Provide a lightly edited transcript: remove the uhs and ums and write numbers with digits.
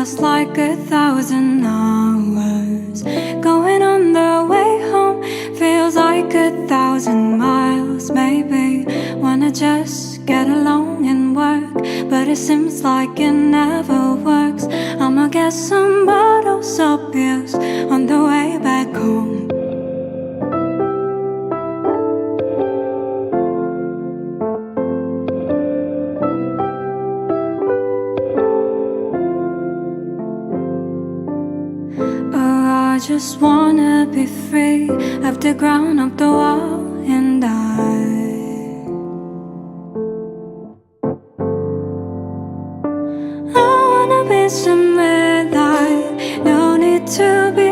feels like 1,000 hours. Going on the way home feels like 1,000 miles. Maybe wanna just get along and work, but it seems like it never works. I'ma get some bottles of beers on the way back home. I just wanna be free of the ground, of the wall, and I wanna be somewhere that no need to be